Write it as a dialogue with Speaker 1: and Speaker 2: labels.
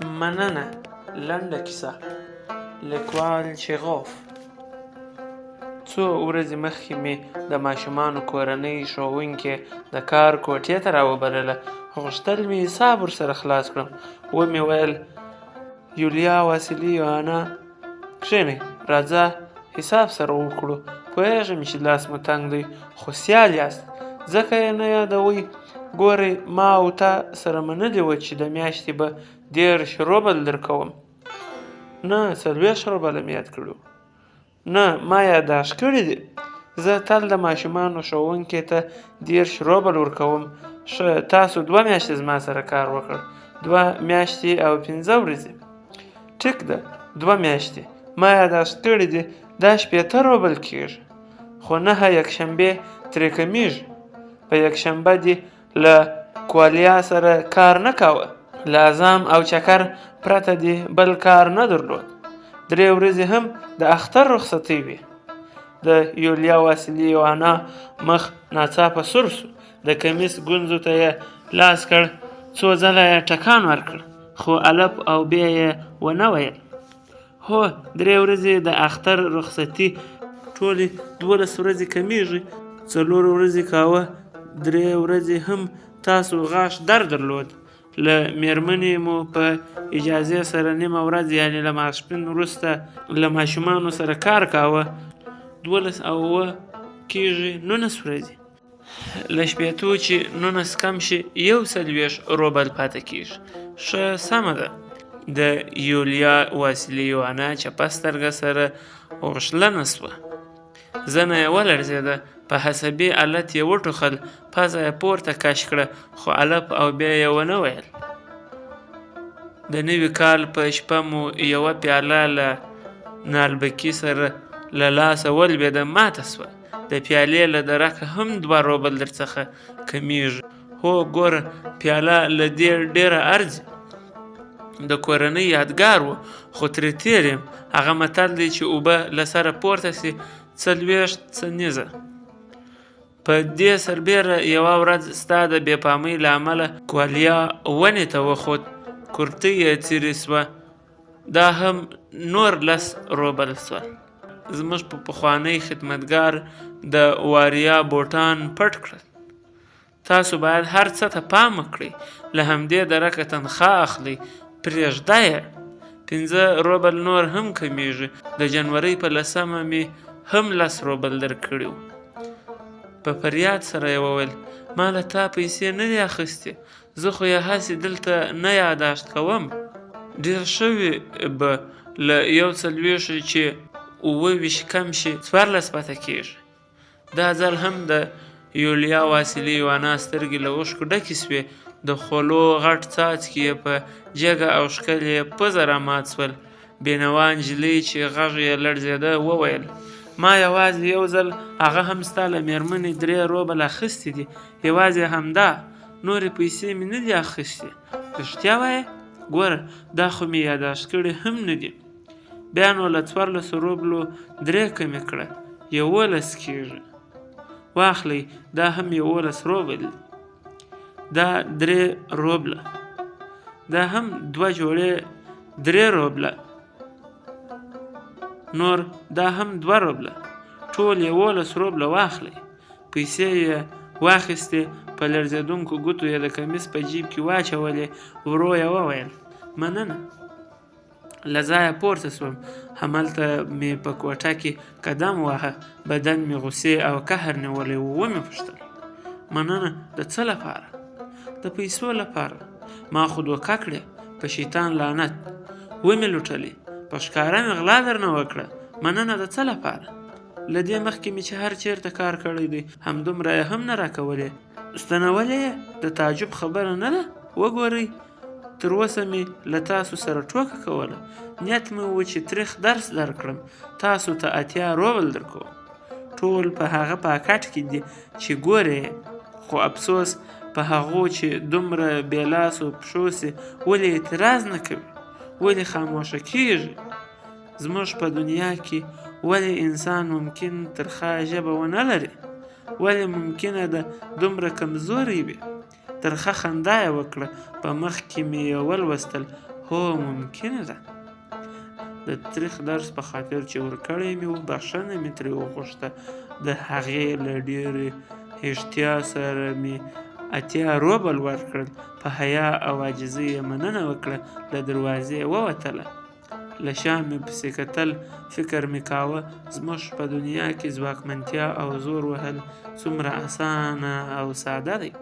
Speaker 1: مننه. لنډه کیسه. لیکوال چیغوف. څو ورځې مخکې مې د ماشومانو کورنۍ ښوونکې د کار کوټې ته راوبلله. غوښتل مې حساب ورسره خلاص کړم. ومې ویل یولیا واسیلیونا کښېنئ، راځه حساب سره وکړو. پوهېږم چې لاس مو تنګ دی، خو سیال یاست ځکه یې نه یادوئ. ګورئ ما او تا سره منلي وه چې د میاشتې به 10 روبل درکوم. نه 40 روبله مې یاد کړي. نه ما یاداشت کړي دي. زه تل د ماشومانو ښوونکې ته 10 روبل ورکوم. ښه تاسو 2 میاشتې زما سره کار وکړ، 2 میاشتې او 15 ورځې. ټیک ده 2 میاشتې ما یاداشت کړي دي، دا 80 روبل کېږي. خو 9 یکشنبې ترې کمیږي. په یکشنبه دې له کوالیا سره کار نه کاوه، له اعزام او چکر پرته دې بل کار نه درلود. 3 ورځې هم د اختر رخصتۍ وې. د یولیا واسیلیونا مخ ناڅاپه سور سو. د کمیس ګونځو ته یې لاس کړ، څو ځله یې ټکان ورکړ، خو الف او ب یې ونه ویل. هو 3 ورځې د اختر رخصتي ټولې 12 ورځې کمیږي. 4 ورځې کاوه، 3 ورځې هم تاسو غاښ درد درلود. له میرمنې مو په اجازې سره نیمه ورځ یعنې له ماسپښین وروسته له ماشومانو سره کار کاوه. 12 او 9 کېږي 19 ورځې. له 80 چې 19 کم شي 140 روبل پاته کېږي. ښه سمه ده. د یولیا واسیلیونا چپه سترګه سره غوښلنه سوه. زنه یې ولړزېده. په حسبي حالت یې وټوخل، پزه یې پورته کش کړه، خو الف او ب یې ونه ویل. د نوي کال په شپه مو یوه پیاله له نالبکي سره له لاسه ولوېده، ماته سوه. د پیالې له درکه هم 2 روبل درڅخه کمیږي. هو ګوره پیاله له دې ډېره ارزي. د کورنۍ یادګار و، خو ترې تېر یم. هغه متل دی چې اوبه له سره پورته سي 40 څنیزه. په دې سربیره یوه ورځ ستا د بې پامۍ له امله کوالیا ونې ته وخوت، کورتۍ یې څیرې سوه. دا هم نور 10 روبل سول. زموږ په پخوانۍ خدمتګار د واریا بوټان پټ کړل. تاسو باید هر څه ته پام وکړئ، له همدې درکه تنخواه اخلئ. پرېږده یې 15 روبل نور هم کمیږي. د جنورۍ په 10مه مې هم 10 روبل درکړي وو. په فریاد سره یې وویل ما له تا پیسې نه دي اخیستې، زه خو یې هسې دلته نه یاداشت کوم. ډېر ښه وي به له 140 چې 28 کم شي 14 پاته کېږي. دا ځل هم د یولیا واسیلیونا سترګې له اوښکو ډکې سوې. د خولو غټ څاڅکي یې په جګه او ښکلې پزه رامات سول. بېنوا نجلۍ چې غږ یې لړزېده وویل ما یوازې 1 ځل هغه هم ستا له میرمنې 3 روبل اخیستې دي، یوازې همدا، نورې پیسې مې نه دي اخیستې. رښتیا وایې؟ ګوره دا خو مې یاداشت کړي هم نه دي. بیا نو له 14 روبلو 3 کمې کړه، 11 کېږي. واخلئ دا هم 11 روبل، دا 3 روبله، دا هم 2 جوړې 3 روبله، نور دا هم 2 روبله، ټول 11 روبله واخلئ. پیسې یې واخیستې، په لړزېدونکو ګوتو یې د کمیس په جیب کې واچولې. ورو یې وویل مننه. له ځایه پورته سوم. همالته مې په کوټه کې قدم واهه. بدن مې غوسې او قهر نیولی و. ومې پوښتل مننه د څه لپاره؟ د پیسو لپاره. ما خو دوکه کړې، په شیطان لعنت. ومې لوټلې، په ښکاره مې غلا درنه وکړه. مننه د څه لپاره؟ له دې مخکې مې چې هر چېرته کار کړی دی همدومره یې هم نه راکولې. ستنولې یې د تعجب خبره نه ده. وګورئ تر اوسه مې له تاسو سره ټوکه کوله. نیت مې و چې تریخ درس درکړم، تاسو ته 80 روبل درکوم. ټول په هغه پاکټ کې دي چې ګورئ. خو افسوس په هغو چې دومره بې لاسو پښو سي ولې اعتراض نه کوي؟ ولې خاموشه کېږي؟ زموږ په دنیا کې ولې انسان ممکن ترخه ژبه ونه لري؟ ولې ممکنه ده دومره کمزوری وي؟ ترخه خندا یې وکړه. په مخ کې مې یې ولوستل هو ممکنه ده. د تریخ درس په خاطر چې ورکړی مې و بخښنه مې ترې وغوښته. د هغې له ډېرې هېښتیا سره مې اتیا روبل ورکړل. په حیا او عاجزۍ یې مننه وکړه. له دروازې ووتله. له شا مې پسې کتل. فکر مې کاوه زموږ په دنیا کې ځواکمنتیا او زور وهل څومره اسانه او ساده دی.